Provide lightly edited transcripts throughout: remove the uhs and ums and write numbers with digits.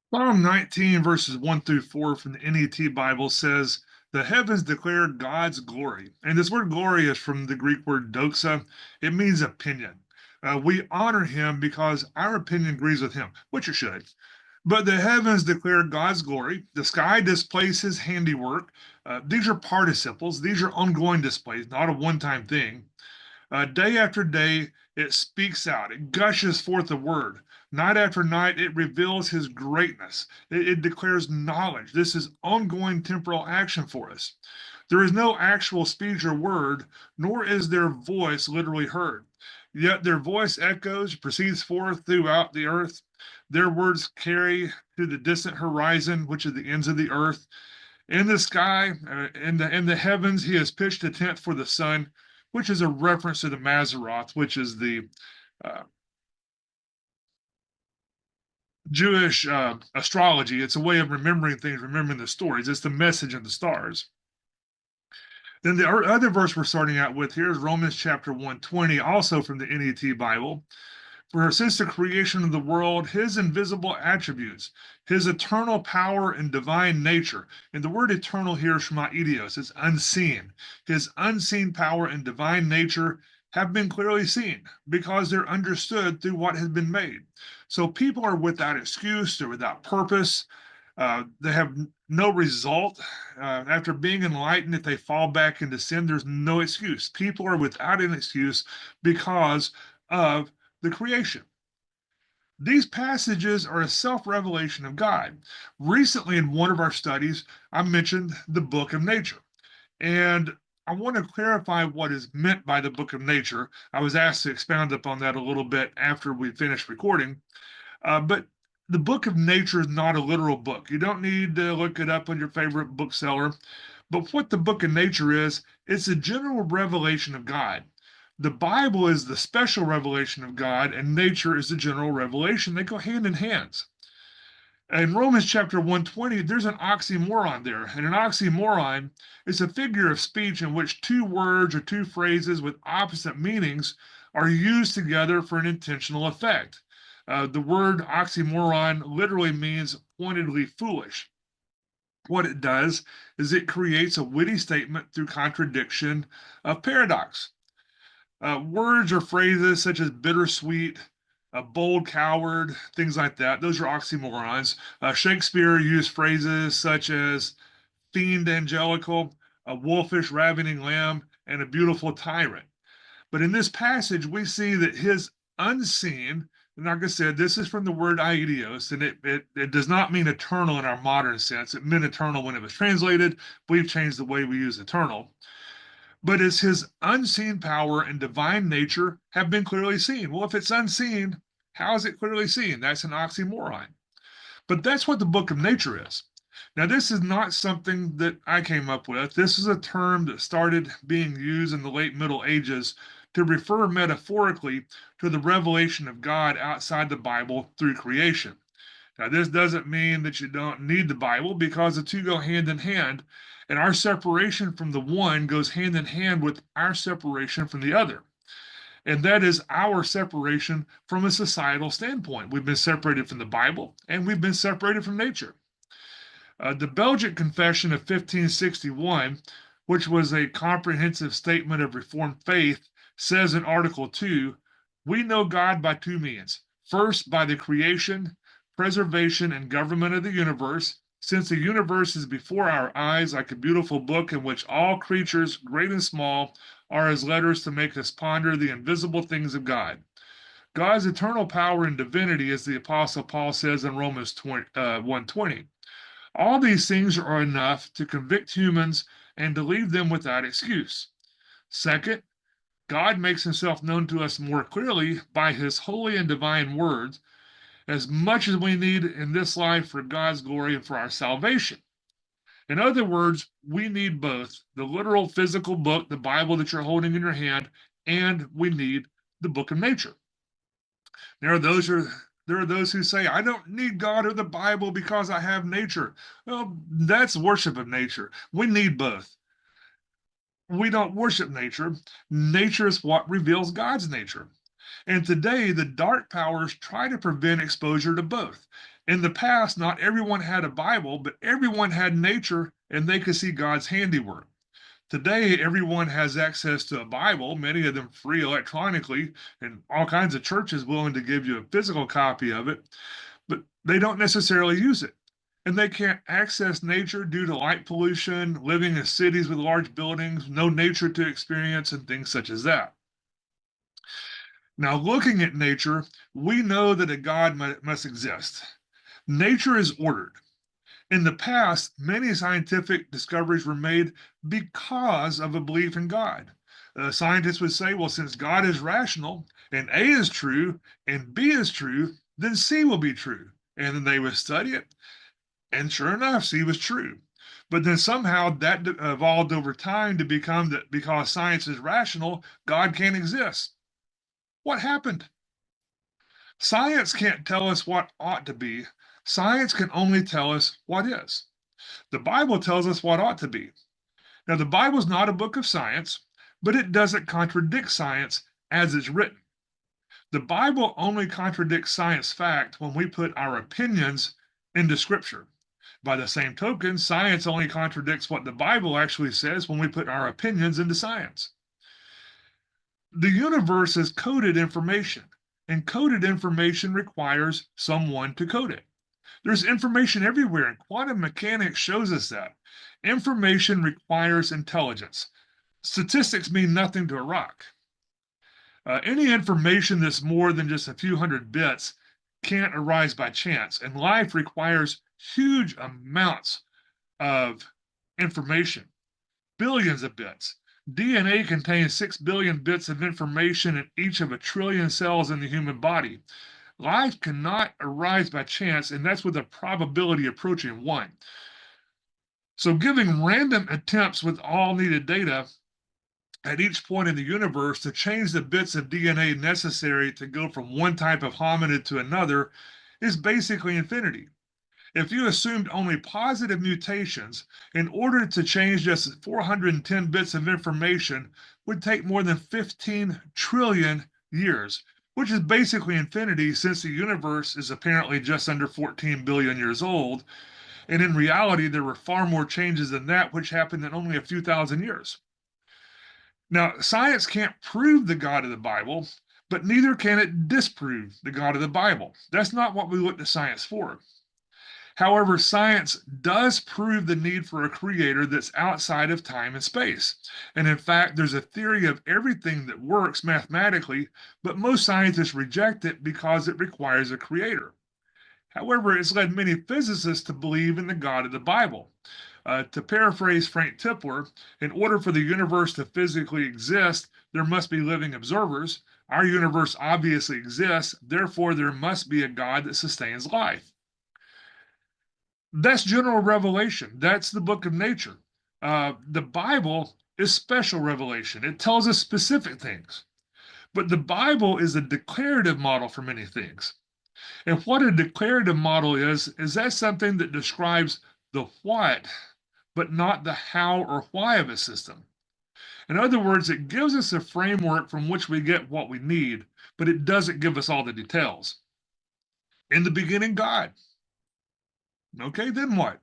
Psalm 19, verses 1 through 4 from the NET Bible says, "The heavens declare God's glory." And this word glory is from the Greek word doxa. It means opinion. We honor him because our opinion agrees with him, which it should. But the heavens declare God's glory. The sky displays his handiwork. These are participles, these are ongoing displays, not a one time thing. Day after day, it speaks out, it gushes forth the word. Night after night, it reveals his greatness. It declares knowledge. This is ongoing temporal action for us. There is no actual speech or word, nor is their voice literally heard. Yet their voice echoes, proceeds forth throughout the earth. Their words carry to the distant horizon, which is the ends of the earth. In the sky, in the heavens, he has pitched a tent for the sun, which is a reference to the Mazzaroth, which is the uh, Jewish astrology. It's a way of remembering things, remembering the stories. It's the message of the stars. Then the other verse we're starting out with here is Romans chapter 120, also from the NET Bible. For since the creation of the world, his invisible attributes, his eternal power and divine nature, and the word eternal here is from aidios, it's unseen. His unseen power and divine nature have been clearly seen because they're understood through what has been made. So people are without excuse, they're without purpose, they have no result. After being enlightened, if they fall back into sin, there's no excuse. People are without an excuse because of the creation. These passages are a self revelation of God. Recently, in one of our studies, I mentioned the book of nature. And I want to clarify what is meant by the book of nature. I was asked to expound upon that a little bit after we finished recording. But the book of nature is not a literal book. You don't need to look it up on your favorite bookseller. But what the book of nature is, it's a general revelation of God. The Bible is the special revelation of God, and nature is the general revelation. They go hand in hand. In Romans chapter 120, there's an oxymoron there. And an oxymoron is a figure of speech in which two words or two phrases with opposite meanings are used together for an intentional effect. The word oxymoron literally means pointedly foolish. What it does is it creates a witty statement through contradiction of paradox. Words or phrases such as bittersweet, a bold coward, things like that, those are oxymorons. Shakespeare used phrases such as fiend angelical, a wolfish ravening lamb, and a beautiful tyrant. But in this passage, we see that his unseen, and like I said, this is from the word aidios, and it does not mean eternal in our modern sense. It meant eternal when it was translated. We've changed the way we use eternal. But as his unseen power and divine nature have been clearly seen. Well, if it's unseen, how is it clearly seen? That's an oxymoron. But that's what the book of nature is. Now, this is not something that I came up with. This is a term that started being used in the late Middle Ages to refer metaphorically to the revelation of God outside the Bible through creation. Now, this doesn't mean that you don't need the Bible because the two go hand in hand, and our separation from the one goes hand in hand with our separation from the other. And that is our separation from a societal standpoint. We've been separated from the Bible and we've been separated from nature. The Belgic Confession of 1561, which was a comprehensive statement of Reformed faith, says in Article 2, we know God by two means. First, by the creation, preservation, and government of the universe, since the universe is before our eyes like a beautiful book in which all creatures, great and small, are as letters to make us ponder the invisible things of God. God's eternal power and divinity, as the Apostle Paul says in Romans 1:20. All these things are enough to convict humans and to leave them without excuse. Second, God makes himself known to us more clearly by his holy and divine words, as much as we need in this life for God's glory and for our salvation. In other words, we need both the literal physical book, the Bible that you're holding in your hand, and we need the book of nature. There are those who there are those who say, I don't need God or the Bible because I have nature. Well, that's worship of nature. We need both. We don't worship nature. Nature is what reveals God's nature. And today, the dark powers try to prevent exposure to both. In the past, not everyone had a Bible, but everyone had nature and they could see God's handiwork. Today, everyone has access to a Bible, many of them free electronically, and all kinds of churches willing to give you a physical copy of it, but they don't necessarily use it. And they can't access nature due to light pollution, living in cities with large buildings, no nature to experience, and things such as that. Now, looking at nature, we know that a God must exist. Nature is ordered. In the past, many scientific discoveries were made because of a belief in God. Scientists would say, well, since God is rational and A is true and B is true, then C will be true. And then they would study it, and sure enough, C was true. But then somehow that evolved over time to become that because science is rational, God can't exist. What happened? Science can't tell us what ought to be. Science can only tell us what is. The Bible tells us what ought to be. Now, the Bible is not a book of science, but it doesn't contradict science as it's written. The Bible only contradicts science fact when we put our opinions into Scripture. By the same token, science only contradicts what the Bible actually says when we put our opinions into science. The universe is coded information, and coded information requires someone to code it. There's information everywhere, and quantum mechanics shows us that. Information requires intelligence. Statistics mean nothing to a rock. Any information that's more than just a few hundred bits can't arise by chance, and life requires huge amounts of information, billions of bits. DNA contains 6 billion bits of information in each of a trillion cells in the human body. Life cannot arise by chance, and that's with a probability approaching 1. So giving random attempts with all needed data at each point in the universe to change the bits of DNA necessary to go from one type of hominid to another is basically infinity. If you assumed only positive mutations, in order to change just 410 bits of information would take more than 15 trillion years, which is basically infinity since the universe is apparently just under 14 billion years old. And in reality, there were far more changes than that, which happened in only a few thousand years. Now, science can't prove the God of the Bible, but neither can it disprove the God of the Bible. That's not what we look to science for. However, science does prove the need for a creator that's outside of time and space. And in fact, there's a theory of everything that works mathematically, but most scientists reject it because it requires a creator. However, it's led many physicists to believe in the God of the Bible. To paraphrase Frank Tipler, in order for the universe to physically exist, there must be living observers. Our universe obviously exists, therefore, there must be a God that sustains life. That's general revelation. That's the book of nature. The Bible is special revelation, it tells us specific things. But the Bible is a declarative model for many things. And what a declarative model is that something that describes the what, but not the how or why of a system. In other words, it gives us a framework from which we get what we need, but it doesn't give us all the details. In the beginning, God. Okay, then what?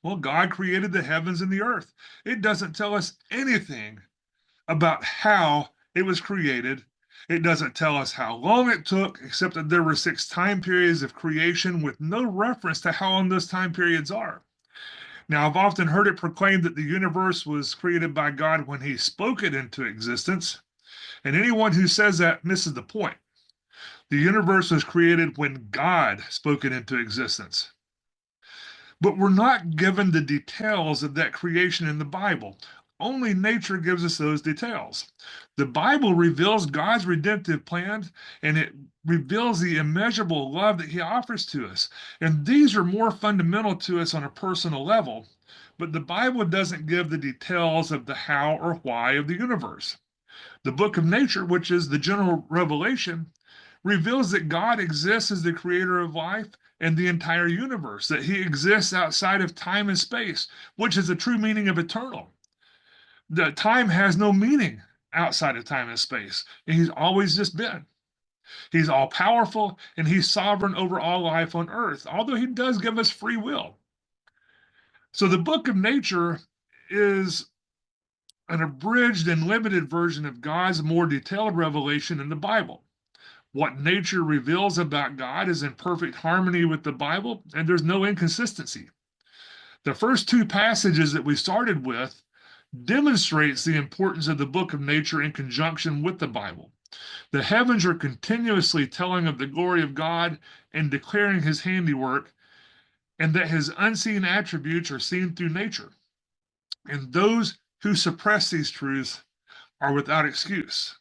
Well, God created the heavens and the earth. It doesn't tell us anything about how it was created. It doesn't tell us how long it took, except that there were 6 time periods of creation with no reference to how long those time periods are. Now, I've often heard it proclaimed that the universe was created by God when he spoke it into existence, and anyone who says that misses the point. The universe was created when God spoke it into existence. But we're not given the details of that creation in the Bible. Only nature gives us those details. The Bible reveals God's redemptive plan, and it reveals the immeasurable love that he offers to us. And these are more fundamental to us on a personal level, but the Bible doesn't give the details of the how or why of the universe. The book of nature, which is the general revelation, reveals that God exists as the creator of life and the entire universe, that he exists outside of time and space, which is the true meaning of eternal. The time has no meaning outside of time and space, and he's always just been. He's all powerful and he's sovereign over all life on earth, although he does give us free will. So the book of nature is an abridged and limited version of God's more detailed revelation in the Bible. What nature reveals about God is in perfect harmony with the Bible, and there's no inconsistency. The first two passages that we started with demonstrates the importance of the book of nature in conjunction with the Bible. The heavens are continuously telling of the glory of God and declaring his handiwork, and that his unseen attributes are seen through nature. And those who suppress these truths are without excuse.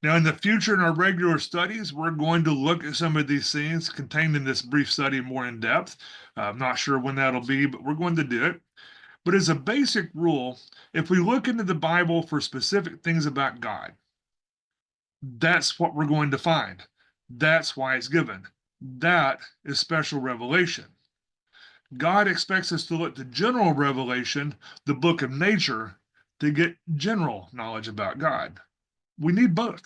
Now, in the future, in our regular studies, we're going to look at some of these things contained in this brief study more in depth. I'm not sure when that'll be, but we're going to do it. But as a basic rule, if we look into the Bible for specific things about God, that's what we're going to find. That's why it's given. That is special revelation. God expects us to look to general revelation, the book of nature, to get general knowledge about God. We need both.